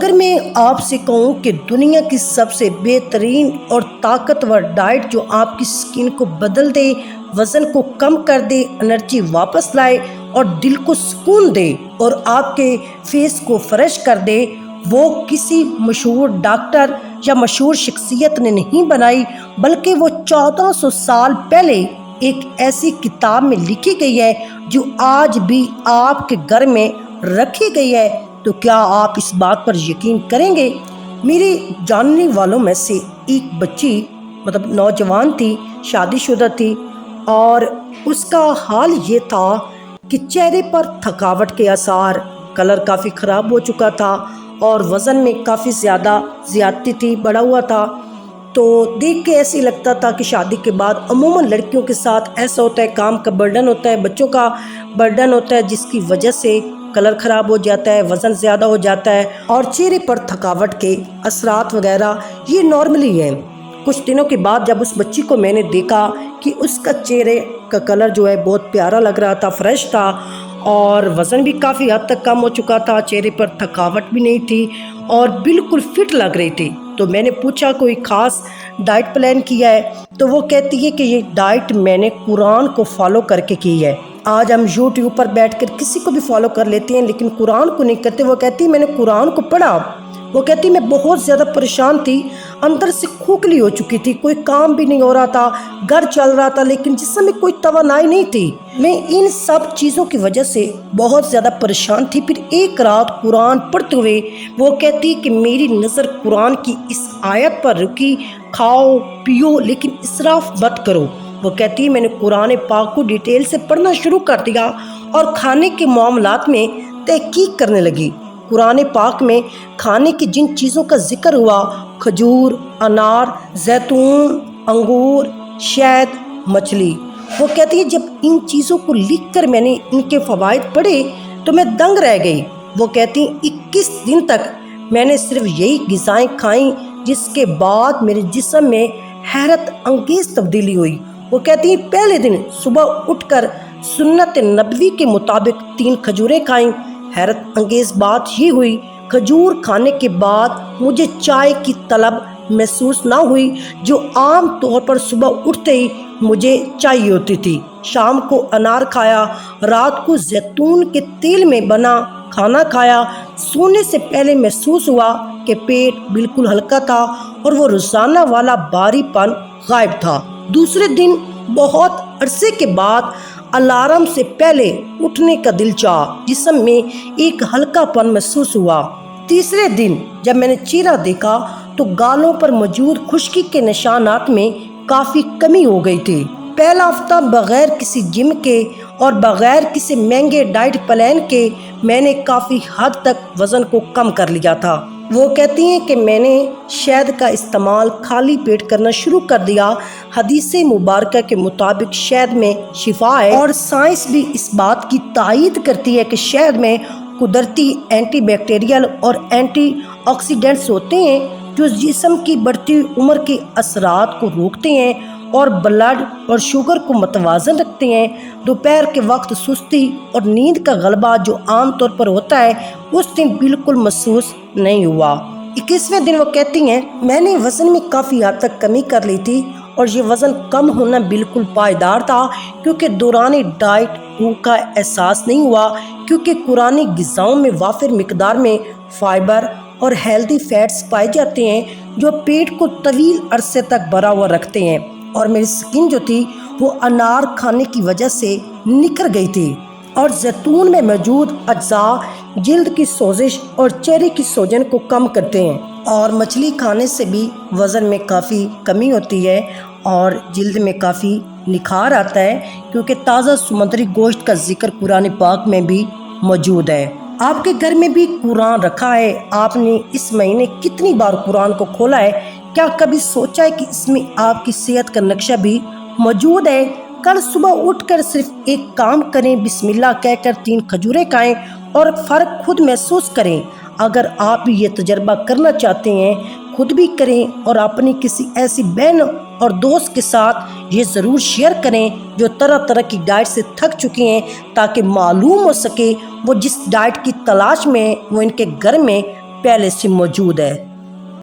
اگر میں آپ سے کہوں کہ دنیا کی سب سے بہترین اور طاقتور ڈائٹ جو آپ کی سکن کو بدل دے، وزن کو کم کر دے، انرجی واپس لائے اور دل کو سکون دے اور آپ کے فیس کو فریش کر دے، وہ کسی مشہور ڈاکٹر یا مشہور شخصیت نے نہیں بنائی، بلکہ وہ 1400 سال پہلے ایک ایسی کتاب میں لکھی گئی ہے جو آج بھی آپ کے گھر میں رکھی گئی ہے۔ تو کیا آپ اس بات پر یقین کریں گے؟ میرے جاننے والوں میں سے ایک بچی نوجوان تھی، شادی شدہ تھی، اور اس کا حال یہ تھا کہ چہرے پر تھکاوٹ کے آثار، کلر کافی خراب ہو چکا تھا اور وزن میں کافی زیادتی تھی، بڑھا ہوا تھا۔ تو دیکھ کے ایسے لگتا تھا کہ شادی کے بعد عموماً لڑکیوں کے ساتھ ایسا ہوتا ہے، کام کا برڈن ہوتا ہے، بچوں کا برڈن ہوتا ہے، جس کی وجہ سے کلر خراب ہو جاتا ہے، وزن زیادہ ہو جاتا ہے اور چہرے پر تھکاوٹ کے اثرات وغیرہ یہ نارملی ہیں۔ کچھ دنوں کے بعد جب اس بچی کو میں نے دیکھا کہ اس کا چہرے کا کلر جو ہے بہت پیارا لگ رہا تھا، فریش تھا، اور وزن بھی کافی حد تک کم ہو چکا تھا، چہرے پر تھکاوٹ بھی نہیں تھی اور بالکل فٹ لگ رہی تھی۔ تو میں نے پوچھا کوئی خاص ڈائٹ پلان کیا ہے؟ تو وہ کہتی ہے کہ یہ ڈائٹ میں نے قرآن کو فالو کر کے کی ہے۔ آج ہم یوٹیوب پر بیٹھ کر کسی کو بھی فالو کر لیتے ہیں لیکن قرآن کو نہیں کرتے۔ وہ کہتی میں نے قرآن کو پڑھا، وہ کہتی میں بہت زیادہ پریشان تھی، اندر سے کھوکھلی ہو چکی تھی، کوئی کام بھی نہیں ہو رہا تھا، گھر چل رہا تھا لیکن جسم میں کوئی توانائی نہیں تھی، میں ان سب چیزوں کی وجہ سے بہت زیادہ پریشان تھی۔ پھر ایک رات قرآن پڑھتے ہوئے وہ کہتی کہ میری نظر قرآن کی اس آیت پر رکی، کھاؤ پیو لیکن اسراف مت کرو۔ وہ کہتی میں نے قرآن پاک کو ڈیٹیل سے پڑھنا شروع کر دیا اور کھانے کے معاملات میں تحقیق کرنے لگی۔ قرآن پاک میں کھانے کی جن چیزوں کا ذکر ہوا، کھجور، انار، زیتون، انگور، شہد، مچھلی، وہ کہتی ہے جب ان چیزوں کو لکھ کر میں نے ان کے فوائد پڑھے تو میں دنگ رہ گئی۔ وہ کہتی 21 دن تک میں نے صرف یہی غذائیں کھائیں، جس کے بعد میرے جسم میں حیرت انگیز تبدیلی ہوئی۔ وہ کہتی ہیں پہلے دن صبح اٹھ کر سنت نبوی کے مطابق 3 کھجوریں کھائیں۔ حیرت انگیز بات یہ ہوئی کھجور کھانے کے بعد مجھے چائے کی طلب محسوس نہ ہوئی، جو عام طور پر صبح اٹھتے ہی مجھے چاہیے ہوتی تھی۔ شام کو انار کھایا، رات کو زیتون کے تیل میں بنا کھانا کھایا۔ سونے سے پہلے محسوس ہوا کہ پیٹ بالکل ہلکا تھا اور وہ روزانہ والا بھاری پن غائب تھا۔ دوسرے دن بہت عرصے کے بعد الارم سے پہلے اٹھنے کا دل چاہا، جسم میں ایک ہلکا پن محسوس ہوا۔ تیسرے دن جب میں نے چہرہ دیکھا تو گالوں پر موجود خشکی کے نشانات میں کافی کمی ہو گئی تھی۔ پہلا ہفتہ بغیر کسی جم کے اور بغیر کسی مہنگے ڈائٹ پلان کے میں نے کافی حد تک وزن کو کم کر لیا تھا۔ وہ کہتی ہیں کہ میں نے شہد کا استعمال خالی پیٹ کرنا شروع کر دیا۔ حدیث مبارکہ کے مطابق شہد میں شفا ہے اور سائنس بھی اس بات کی تائید کرتی ہے کہ شہد میں قدرتی اینٹی بیکٹیریل اور اینٹی آکسیڈنٹس ہوتے ہیں جو جسم کی بڑھتی عمر کے اثرات کو روکتے ہیں اور بلڈ اور شوگر کو متوازن رکھتے ہیں۔ دوپہر کے وقت سستی اور نیند کا غلبہ جو عام طور پر ہوتا ہے اس دن بالکل محسوس نہیں ہوا۔ 21ویں دن وہ کہتی ہیں میں نے وزن میں کافی حد تک کمی کر لی تھی اور یہ وزن کم ہونا بالکل پائیدار تھا، کیونکہ دوران ڈائٹ بھوک کا احساس نہیں ہوا، کیونکہ قرآن غذاؤں میں وافر مقدار میں فائبر اور ہیلدی فیٹس پائے جاتے ہیں جو پیٹ کو طویل عرصے تک بھرا ہوا رکھتے ہیں۔ اور میری سکن جو تھی وہ انار کھانے کی وجہ سے نکھر گئی تھی، اور زیتون میں موجود اجزاء جلد کی سوزش اور چہرے کی سوجن کو کم کرتے ہیں۔ اور مچھلی کھانے سے بھی وزن میں کافی کمی ہوتی ہے اور جلد میں کافی نکھار آتا ہے، کیونکہ تازہ سمندری گوشت کا ذکر قرآن پاک میں بھی موجود ہے۔ آپ کے گھر میں بھی قرآن رکھا ہے؟ آپ نے اس مہینے کتنی بار قرآن کو کھولا ہے؟ کیا کبھی سوچا ہے کہ اس میں آپ کی صحت کا نقشہ بھی موجود ہے؟ کل صبح اٹھ کر صرف ایک کام کریں، بسم اللہ کہہ کر 3 کھجوریں کھائیں اور فرق خود محسوس کریں۔ اگر آپ بھی یہ تجربہ کرنا چاہتے ہیں خود بھی کریں اور اپنی کسی ایسی بہن اور دوست کے ساتھ یہ ضرور شیئر کریں جو طرح طرح کی ڈائٹ سے تھک چکی ہیں، تاکہ معلوم ہو سکے وہ جس ڈائٹ کی تلاش میں وہ ان کے گھر میں پہلے سے موجود ہے۔